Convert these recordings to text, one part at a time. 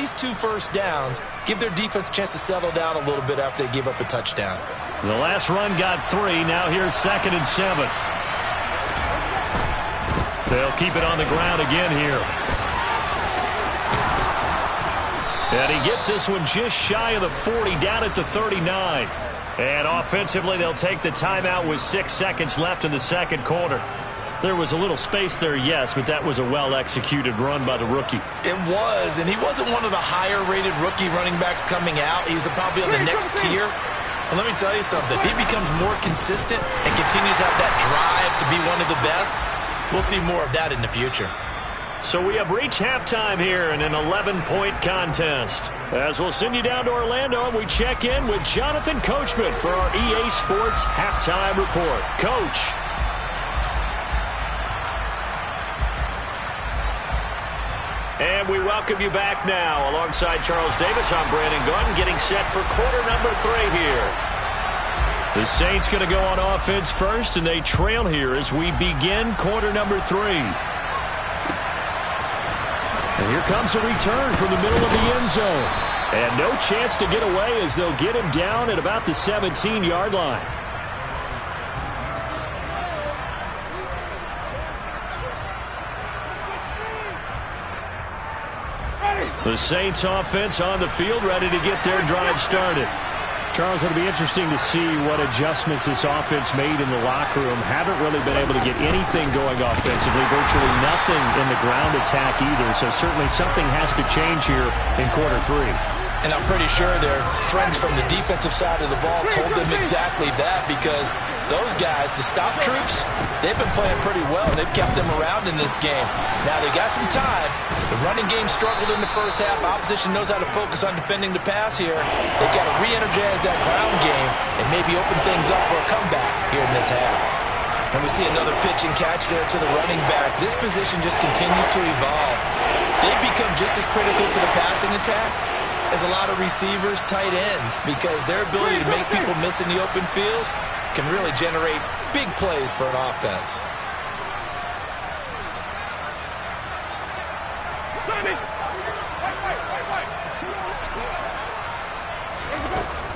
least 2 first downs, give their defense a chance to settle down a little bit after they give up a touchdown. The last run got 3. Now here's 2nd and 7. They'll keep it on the ground again here. And he gets this one just shy of the 40, down at the 39. And offensively, they'll take the timeout with 6 seconds left in the second quarter. There was a little space there, yes, but that was a well-executed run by the rookie. It was, and he wasn't one of the higher-rated rookie running backs coming out. He's probably on the next tier. But let me tell you something. If he becomes more consistent and continues to have that drive to be one of the best, we'll see more of that in the future. So we have reached halftime here in an 11-point contest. As we'll send you down to Orlando, and we check in with Jonathan Coachman for our EA Sports Halftime Report. Coach. And we welcome you back now. Alongside Charles Davis, I'm Brandon Gordon, getting set for quarter number 3 here. The Saints going to go on offense first, and they trail here as we begin quarter number 3. And here comes a return from the middle of the end zone. And no chance to get away as they'll get him down at about the 17-yard line. The Saints offense on the field, ready to get their drive started. Charles, it'll be interesting to see what adjustments this offense made in the locker room. Haven't really been able to get anything going offensively, virtually nothing in the ground attack either. So certainly something has to change here in quarter 3. And I'm pretty sure their friends from the defensive side of the ball told them exactly that, because those guys, the stop troops, they've been playing pretty well. They've kept them around in this game. Now, they got some time. The running game struggled in the first half. Opposition knows how to focus on defending the pass here. They've got to re-energize that ground game and maybe open things up for a comeback here in this half. And we see another pitch and catch there to the running back. This position just continues to evolve. They've become just as critical to the passing attack as a lot of receivers, tight ends, because their ability to make people miss in the open field can really generate big plays for an offense.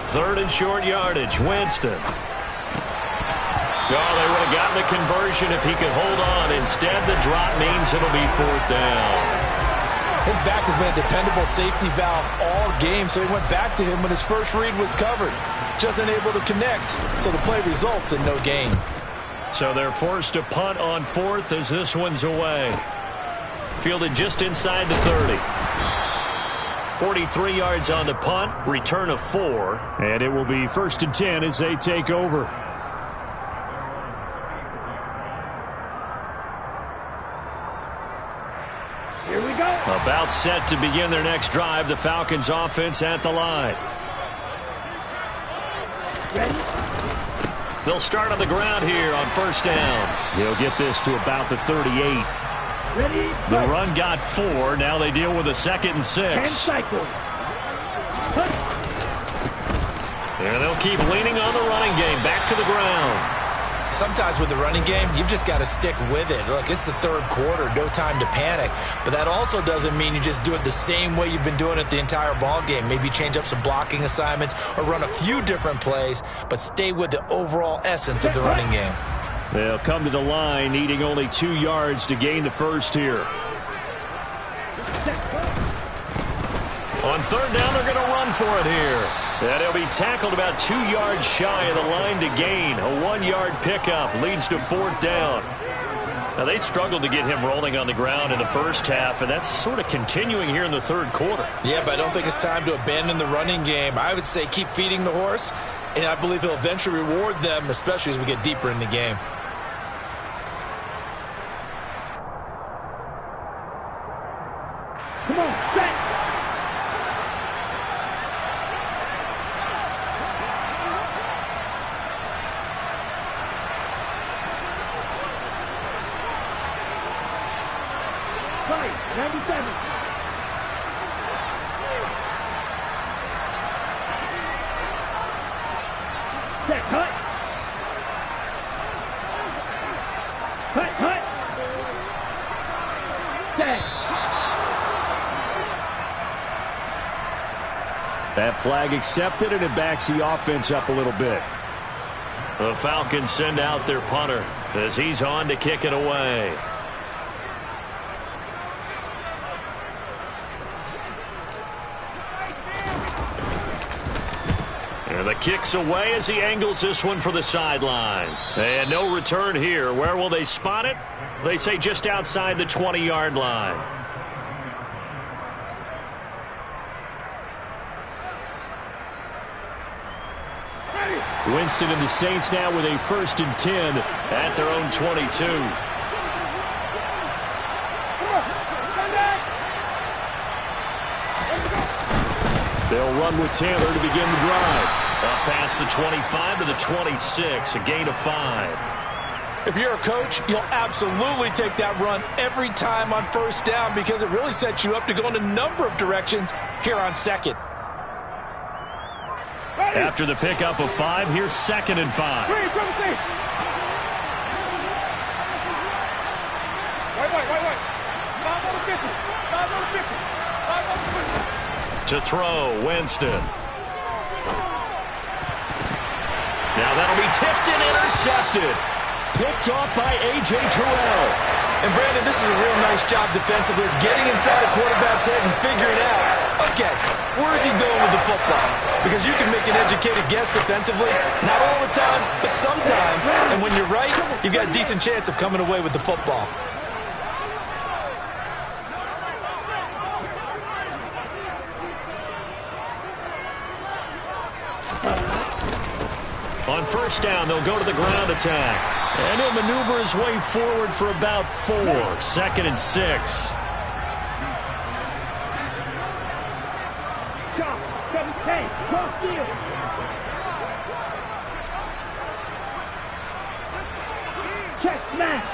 Third and short yardage, Winston. Oh, they would have gotten the conversion if he could hold on. Instead, the drop means it'll be 4th down. His back has been a dependable safety valve all game, so he went back to him when his first read was covered. Just unable to connect, so the play results in no gain. So they're forced to punt on 4th as this one's away. Fielded just inside the 30. 43 yards on the punt, return of 4, and it will be 1st and 10 as they take over. Here we go. About set to begin their next drive. The Falcons offense at the line. Ready? They'll start on the ground here on 1st down. They'll get this to about the 38. Ready? The run got 4. Now they deal with a 2nd and 6. And cycle. And they'll keep leaning on the running game. Back to the ground. Sometimes with the running game, you've just got to stick with it. Look, it's the 3rd quarter, no time to panic. But that also doesn't mean you just do it the same way you've been doing it the entire ball game. Maybe change up some blocking assignments or run a few different plays, but stay with the overall essence of the running game. They'll come to the line, needing only 2 yards to gain the first here. On 3rd down, they're going to run for it here. And he'll be tackled about 2 yards shy of the line to gain. A 1-yard pickup leads to 4th down. Now, they struggled to get him rolling on the ground in the first half, and that's sort of continuing here in the 3rd quarter. Yeah, but I don't think it's time to abandon the running game. I would say keep feeding the horse, and I believe he'll eventually reward them, especially as we get deeper in the game. Come on, set. Right, 97. Set, cut. Cut. Set. That flag accepted, and it backs the offense up a little bit. The Falcons send out their punter as he's on to kick it away. And the kick's away as he angles this one for the sideline. And no return here. Where will they spot it? They say just outside the 20-yard line. Winston and the Saints now with a 1st and 10 at their own 22. They'll run with Taylor to begin the drive. Up past the 25 to the 26, a gain of 5. If you're a coach, you'll absolutely take that run every time on 1st down because it really sets you up to go in a number of directions here on 2nd. After the pickup of 5, here's 2nd and 5. To throw, Winston. Now that'll be tipped and intercepted. Picked off by A.J. Terrell. And Brandon, this is a real nice job defensively of getting inside a quarterback's head and figuring out, okay, where's he going with the football? Because you can make an educated guess defensively, not all the time, but sometimes. And when you're right, you've got a decent chance of coming away with the football. On 1st down, they'll go to the ground attack. And he'll maneuver his way forward for about 4. 2nd and 6. Check smash.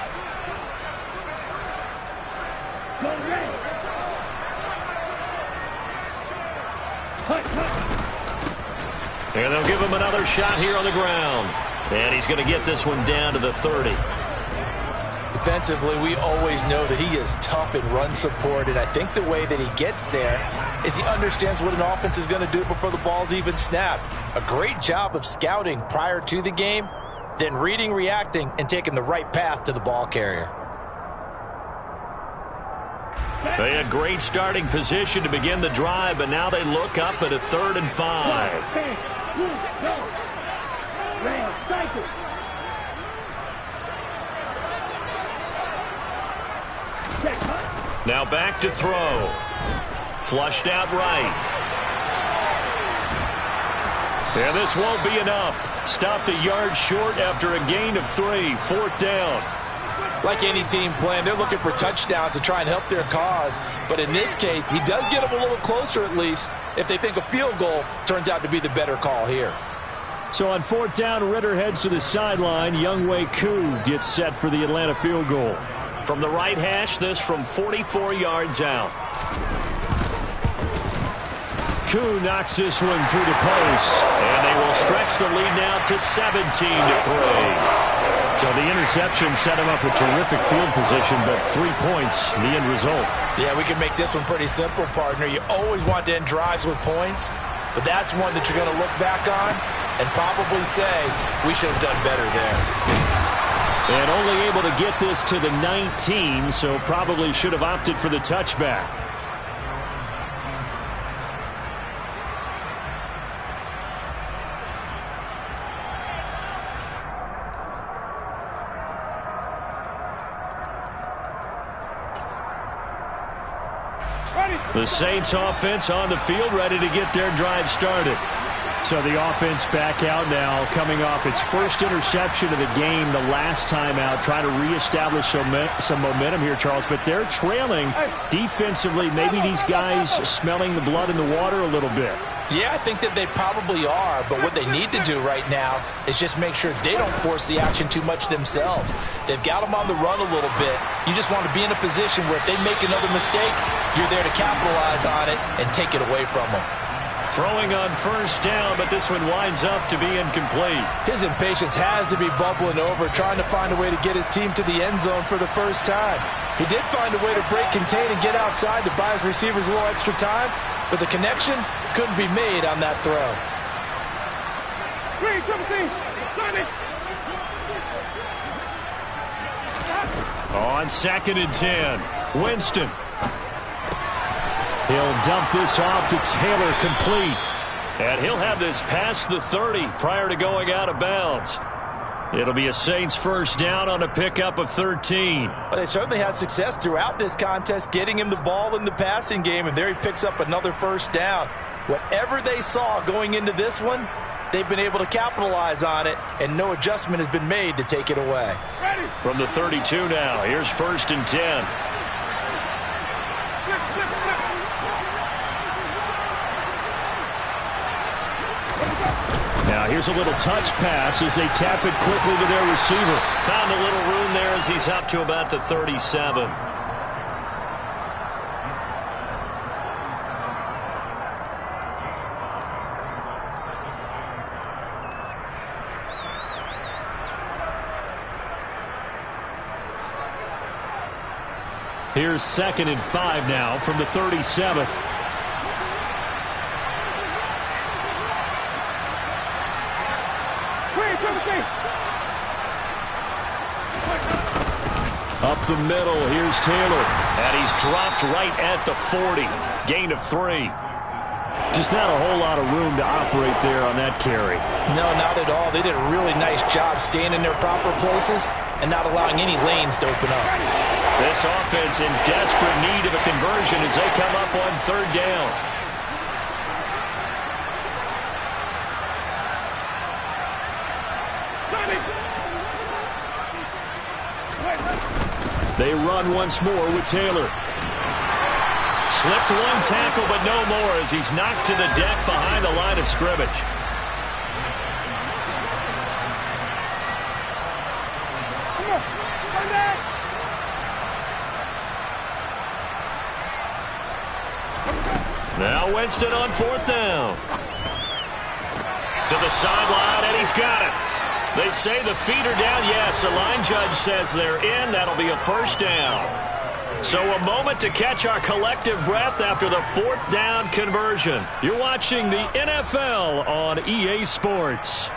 Go red. And they'll give him another shot here on the ground. And he's going to get this one down to the 30. Defensively, we always know that he is tough in run support, and I think the way that he gets there is he understands what an offense is going to do before the ball's even snapped. A great job of scouting prior to the game, then reading, reacting, and taking the right path to the ball carrier. They had great starting position to begin the drive, but now they look up at a 3rd and 5. Now back to throw. Flushed out right. And this won't be enough. Stopped a yard short after a gain of 3. 4th down. Like any team playing, they're looking for touchdowns to try and help their cause. But in this case, he does get them a little closer at least if they think a field goal turns out to be the better call here. So on 4th down, Ritter heads to the sideline. Younghoe Koo gets set for the Atlanta field goal. From the right hash, this from 44 yards out. Koo knocks this one through the post. And they will stretch the lead now to 17-3. So the interception set him up with terrific field position, but 3 points, the end result. Yeah, we can make this one pretty simple, partner. You always want to end drives with points, but that's one that you're going to look back on and probably say, we should have done better there. And only able to get this to the 19, so probably should have opted for the touchback. The Saints offense on the field, ready to get their drive started. So the offense back out now, coming off its first interception of the game the last time out, trying to reestablish some momentum here, Charles. But they're trailing defensively. Maybe these guys smelling the blood in the water a little bit. Yeah, I think that they probably are, but what they need to do right now is just make sure they don't force the action too much themselves. They've got them on the run a little bit. You just want to be in a position where if they make another mistake, you're there to capitalize on it and take it away from them. Throwing on 1st down, but this one winds up to be incomplete. His impatience has to be bubbling over, trying to find a way to get his team to the end zone for the first time. He did find a way to break, contain, and get outside to buy his receivers a little extra time, but the connection couldn't be made on that throw. On 2nd and 10, Winston. He'll dump this off to Taylor, complete. And he'll have this past the 30 prior to going out of bounds. It'll be a Saints first down on a pickup of 13. Well, they certainly had success throughout this contest getting him the ball in the passing game, and there he picks up another first down. Whatever they saw going into this one, they've been able to capitalize on it, and no adjustment has been made to take it away. From the 32 now, here's 1st and 10. Now here's a little touch pass as they tap it quickly to their receiver. Found a little room there as he's up to about the 37. Here's 2nd and 5 now from the 37. Up the middle, here's Taylor. And he's dropped right at the 40. Gain of 3. Just not a whole lot of room to operate there on that carry. No, not at all. They did a really nice job staying in their proper places and not allowing any lanes to open up. This offense in desperate need of a conversion as they come up on 3rd down. They run once more with Taylor. Slipped one tackle, but no more as he's knocked to the deck behind the line of scrimmage. Now Winston on 4th down. To the sideline, and he's got it. They say the feet are down. Yes, the line judge says they're in. That'll be a first down. So a moment to catch our collective breath after the 4th down conversion. You're watching the NFL on EA Sports.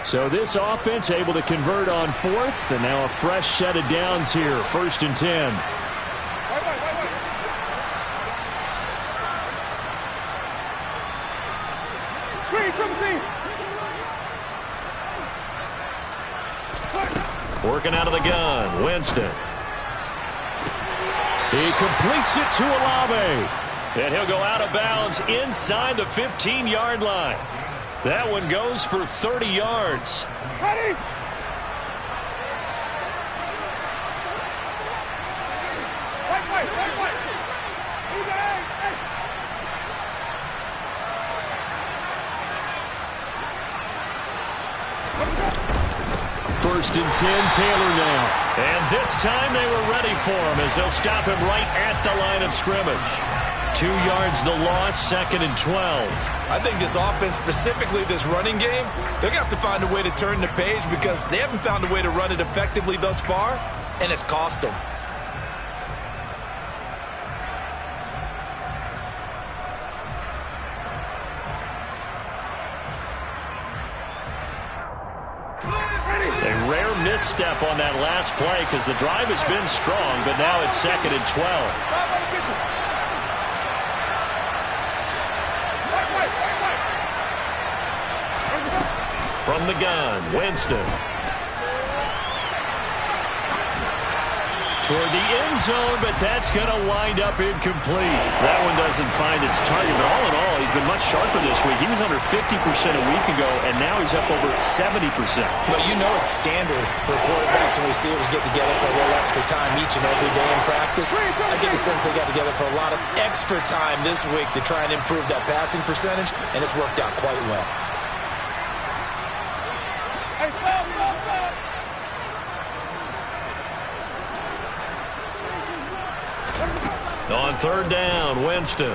So this offense able to convert on 4th, and now a fresh set of downs here, 1st and 10. Working out of the gun, Winston. He completes it to Olave. And he'll go out of bounds inside the 15-yard line. That one goes for 30 yards. Ready? First and 10, Taylor now. And this time they were ready for him as they'll stop him right at the line of scrimmage. 2 yards the loss, 2nd and 12. I think this offense, specifically this running game, they're going to have to find a way to turn the page because they haven't found a way to run it effectively thus far, and it's cost them. A rare misstep on that last play because the drive has been strong, but now it's 2nd and 12. From the gun, Winston. Toward the end zone, but that's going to wind up incomplete. That one doesn't find its target, but all in all, he's been much sharper this week. He was under 50% a week ago, and now he's up over 70%. Well, you know it's standard for quarterbacks and receivers get together for a little extra time each and every day in practice. I get the sense they got together for a lot of extra time this week to try and improve that passing percentage, and it's worked out quite well. On third down, Winston.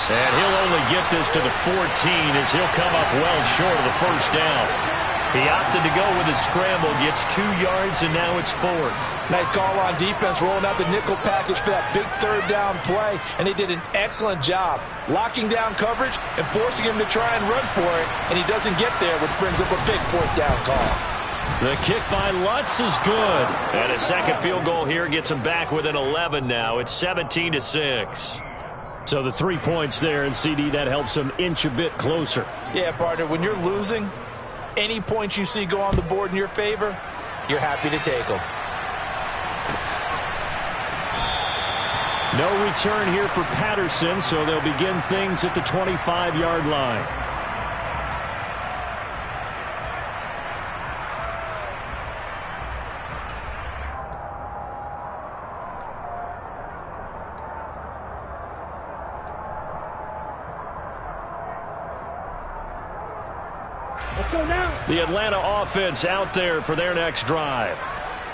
And he'll only get this to the 14 as he'll come up well short of the first down. He opted to go with a scramble, gets 2 yards, and now it's 4th. Nice call on defense, rolling out the nickel package for that big third down play, and he did an excellent job locking down coverage and forcing him to try and run for it, and he doesn't get there, which brings up a big 4th down call. The kick by Lutz is good. And a second field goal here gets him back within 11 now. It's 17-6. So the 3 points there, and CD, that helps him inch a bit closer. Yeah, partner, when you're losing, any points you see go on the board in your favor, you're happy to take them. No return here for Patterson, so they'll begin things at the 25-yard line. The Atlanta offense out there for their next drive.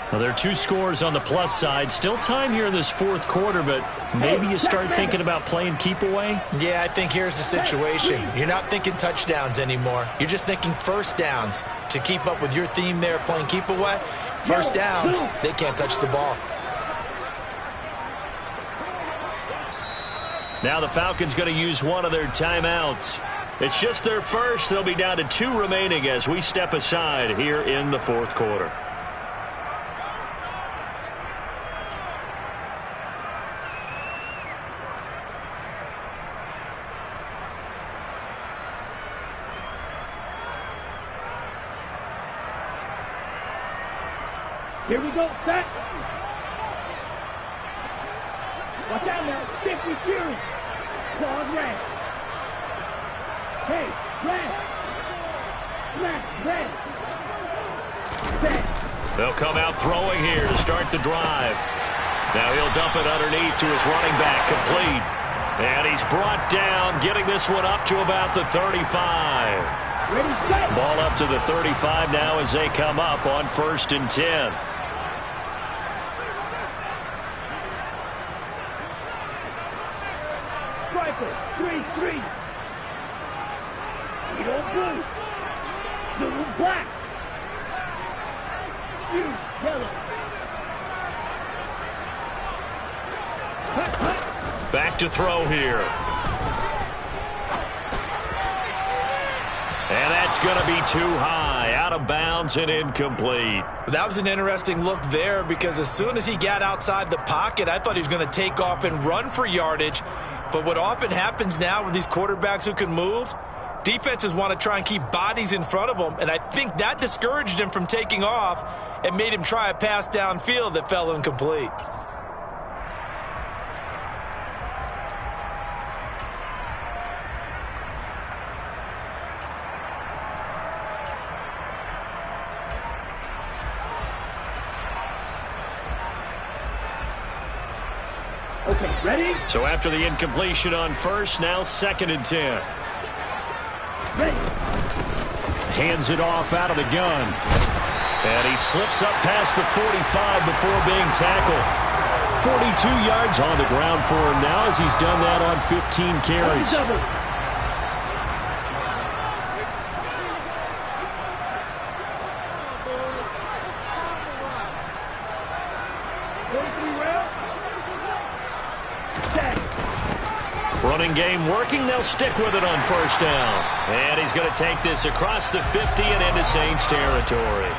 Well, there are 2 scores on the plus side. Still time here in this 4th quarter, but maybe you start thinking about playing keep away? Yeah, I think here's the situation. You're not thinking touchdowns anymore. You're just thinking first downs to keep up with your theme there, playing keep away. First downs, they can't touch the ball. Now the Falcons going to use one of their timeouts. It's just their first. They'll be down to 2 remaining as we step aside here in the 4th quarter. Here we go, set. Watch out now, 50 Fury. Claws red. Hey, red. Smash, red. Set. They'll come out throwing here to start the drive. Now he'll dump it underneath to his running back, complete. And he's brought down, getting this one up to about the 35. Ready, set. Ball up to the 35 now as they come up on 1st and 10. Striker, 3-3. Yellow blue. Blue black. Huge yellow. Back to throw here. And that's going to be too high. Out of bounds and incomplete. That was an interesting look there because as soon as he got outside the pocket, I thought he was going to take off and run for yardage. But what often happens now with these quarterbacks who can move, defenses want to try and keep bodies in front of them, and I think that discouraged him from taking off and made him try a pass downfield that fell incomplete. Okay, ready? So after the incompletion on 1st, now 2nd and 10. Ready. Hands it off out of the gun. And he slips up past the 45 before being tackled. 42 yards on the ground for him now as he's done that on 15 carries. Running game working. They'll stick with it on 1st down. And he's going to take this across the 50 and into Saints territory.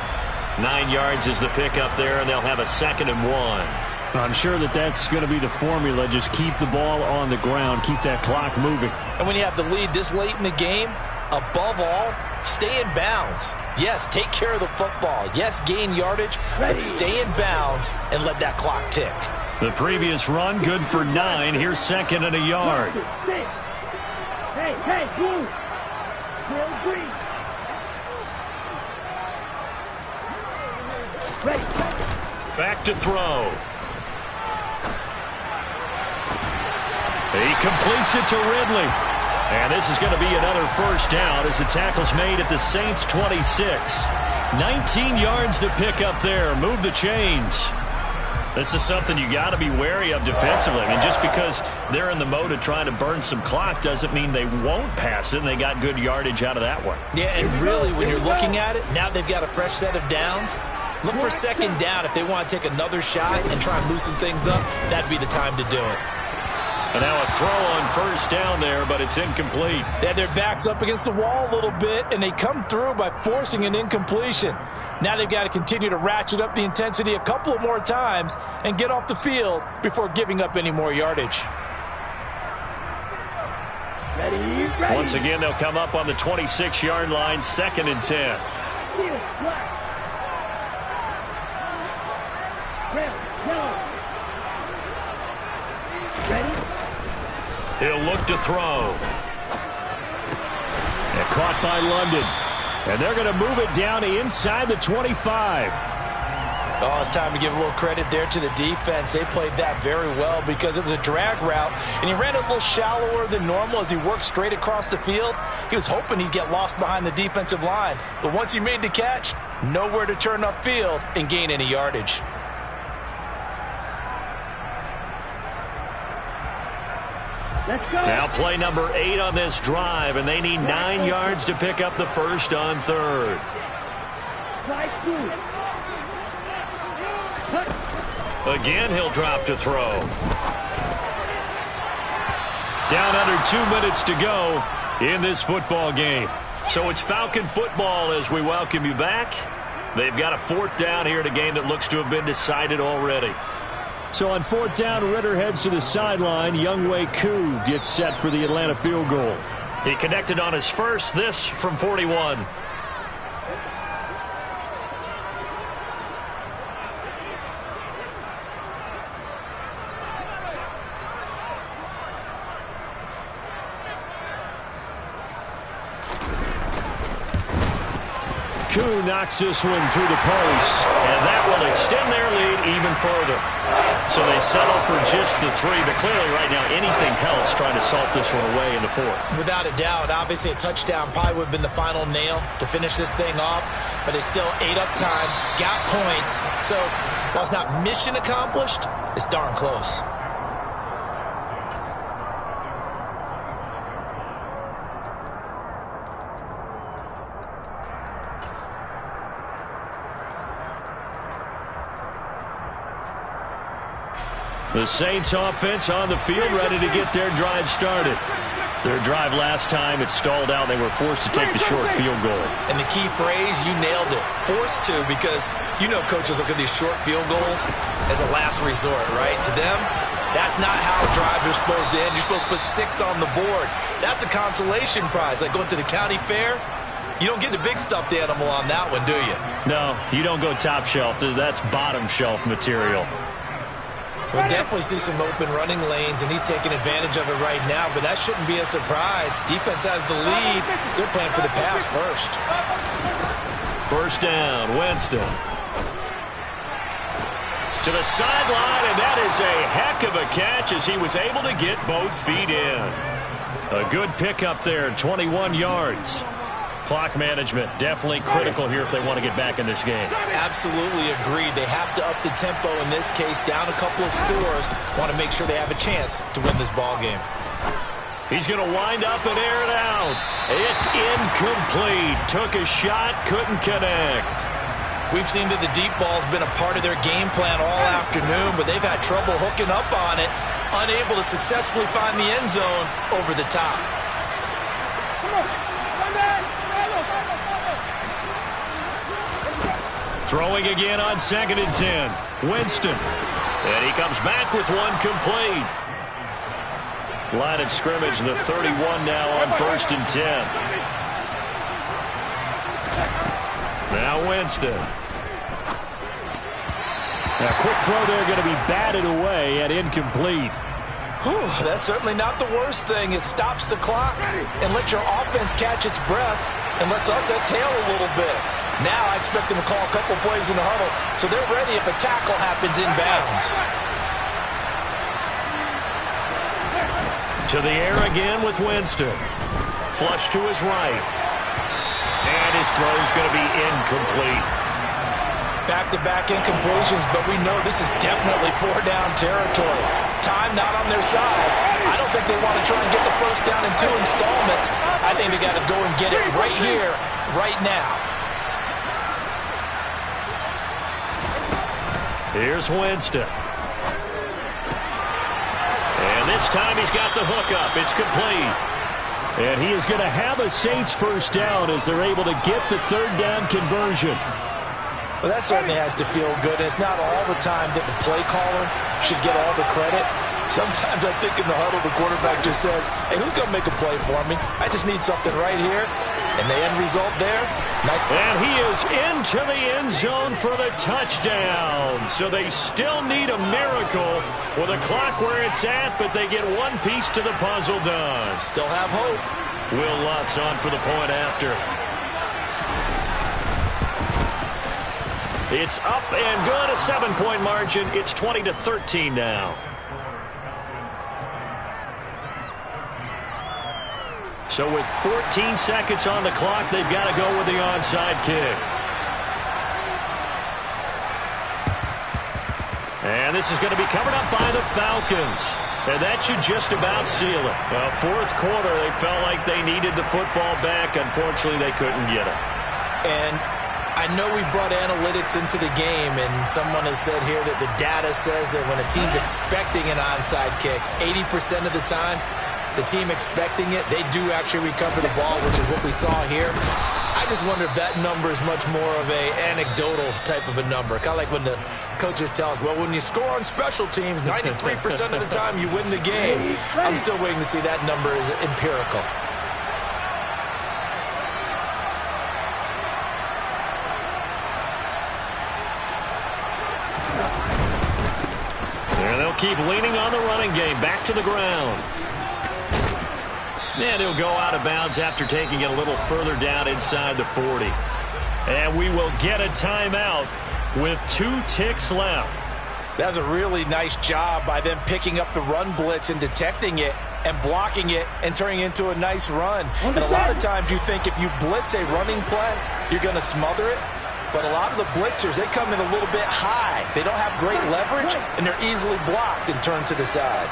9 yards is the pickup there, and they'll have a 2nd and 1. I'm sure that's going to be the formula. Just keep the ball on the ground. Keep that clock moving. And when you have the lead this late in the game, above all, stay in bounds. Yes, take care of the football. Yes, gain yardage, but stay in bounds and let that clock tick. The previous run, good for 9. Here's 2nd and a yard. Hey, blue. Green. Ready. Back to throw. He completes it to Ridley. And this is going to be another 1st down as the tackle's made at the Saints 26. 19 yards to pick up there. Move the chains. This is something you got to be wary of defensively. I mean, just because they're in the mode of trying to burn some clock doesn't mean they won't pass it, and they got good yardage out of that one. Yeah, and really, when you're looking at it, now they've got a fresh set of downs. Look for second down if they want to take another shot and try and loosen things up. That'd be the time to do it. And now a throw on first down there, but it's incomplete. They had their backs up against the wall a little bit, and they come through by forcing an incompletion. Now they've got to continue to ratchet up the intensity a couple of more times and get off the field before giving up any more yardage. Ready. Once again, they'll come up on the 26-yard line, 2nd and 10. Ready. He'll look to throw. And caught by London. And they're going to move it down inside the 25. Oh, it's time to give a little credit there to the defense. They played that very well because it was a drag route, and he ran it a little shallower than normal as he worked straight across the field. He was hoping he'd get lost behind the defensive line, but once he made the catch, nowhere to turn upfield and gain any yardage. Let's go. Now play number 8 on this drive, and they need 9 yards to pick up the first on 3rd. Again, he'll drop to throw. Down under 2 minutes to go in this football game. So it's Falcon football as we welcome you back. They've got a 4th down here in a game that looks to have been decided already. So on 4th down, Ritter heads to the sideline. Younghoe Koo gets set for the Atlanta field goal. He connected on his first, this from 41. Koo knocks this one through the post, and that will extend their lead even further. So they settle for just the 3, but clearly right now anything helps trying to salt this one away in the 4th. Without a doubt, obviously a touchdown probably would have been the final nail to finish this thing off, but it's still 8 up time, got points. So while it's not mission accomplished, it's darn close. The Saints offense on the field, ready to get their drive started. Their drive last time, it stalled out. They were forced to take the short field goal. And the key phrase, you nailed it, forced to, because you know coaches look at these short field goals as a last resort, right? To them, that's not how drives are supposed to end. You're supposed to put 6 on the board. That's a consolation prize, like going to the county fair. You don't get the big stuffed animal on that one, do you? No, you don't go top shelf. That's bottom shelf material. We'll definitely see some open running lanes, and he's taking advantage of it right now, but that shouldn't be a surprise. Defense has the lead. They're playing for the pass first. First down, Winston. To the sideline, and that is a heck of a catch as he was able to get both feet in. A good pickup there, 21 yards. Clock management definitely critical here if they want to get back in this game. Absolutely agreed. They have to up the tempo in this case, down a couple of scores. Want to make sure they have a chance to win this ball game. He's going to wind up and air it out. It's incomplete. Took a shot, couldn't connect. We've seen that the deep ball's been a part of their game plan all afternoon, but they've had trouble hooking up on it, unable to successfully find the end zone over the top. Throwing again on 2nd and 10. Winston. And he comes back with one complete. Line of scrimmage, the 31 now on 1st and 10. Now Winston. A quick throw there going to be batted away and incomplete. Whew, that's certainly not the worst thing. It stops the clock and lets your offense catch its breath and lets us exhale a little bit. Now I expect them to call a couple plays in the huddle, so they're ready if a tackle happens inbounds. To the air again with Winston. Flush to his right. And his throw is going to be incomplete. Back-to-back incompletions, but we know this is definitely four-down territory. Time not on their side. I don't think they want to try and get the first down in 2 installments. I think they got to go and get it right here, right now. Here's Winston. And this time he's got the hook up. It's complete. And he is going to have a Saints first down as they're able to get the third down conversion. Well, that certainly has to feel good. It's not all the time that the play caller should get all the credit. Sometimes I think in the huddle, the quarterback just says, hey, who's going to make a play for me? I just need something right here. And the end result there. And he is into the end zone for the touchdown. So they still need a miracle with a clock where it's at, but they get one piece to the puzzle done. Still have hope. Will Lutz on for the point after. It's up and good, a 7-point margin. It's 20-13 now. So with 14 seconds on the clock, they've got to go with the onside kick. And this is going to be covered up by the Falcons. And that should just about seal it. Fourth quarter, they felt like they needed the football back. Unfortunately, they couldn't get it. And I know we brought analytics into the game, and someone has said here that the data says that when a team's expecting an onside kick, 80% of the time, the team expecting it, they do actually recover the ball, which is what we saw here. I just wonder if that number is much more of a anecdotal type of a number. Kind of like when the coaches tell us, well, when you score on special teams, 93% of the time you win the game. I'm still waiting to see that number is empirical. And they'll keep leaning on the running game. Back to the ground. And he'll go out of bounds after taking it a little further down inside the 40. And we will get a timeout with 2 ticks left. That's a really nice job by them picking up the run blitz and detecting it and blocking it and turning it into a nice run. And a lot of times you think if you blitz a running play, you're going to smother it. But a lot of the blitzers, they come in a little bit high. They don't have great leverage, and they're easily blocked and turned to the side.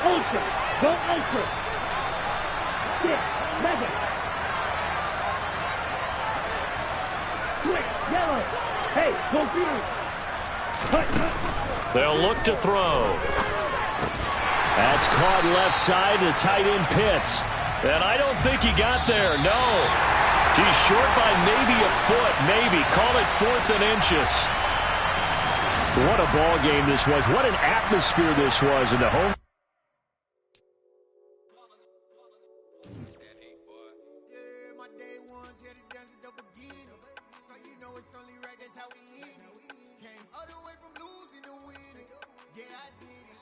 Ultra. Go ultra. 6, 7. Quick, yellow. Hey, go green. They'll look to throw. That's caught left side to tight end Pitts. And I don't think he got there, no. He's short by maybe a foot, maybe. Call it 4th and inches. What a ball game this was. What an atmosphere this was in the home. Came all the way from losing to winning. Yeah, I did it.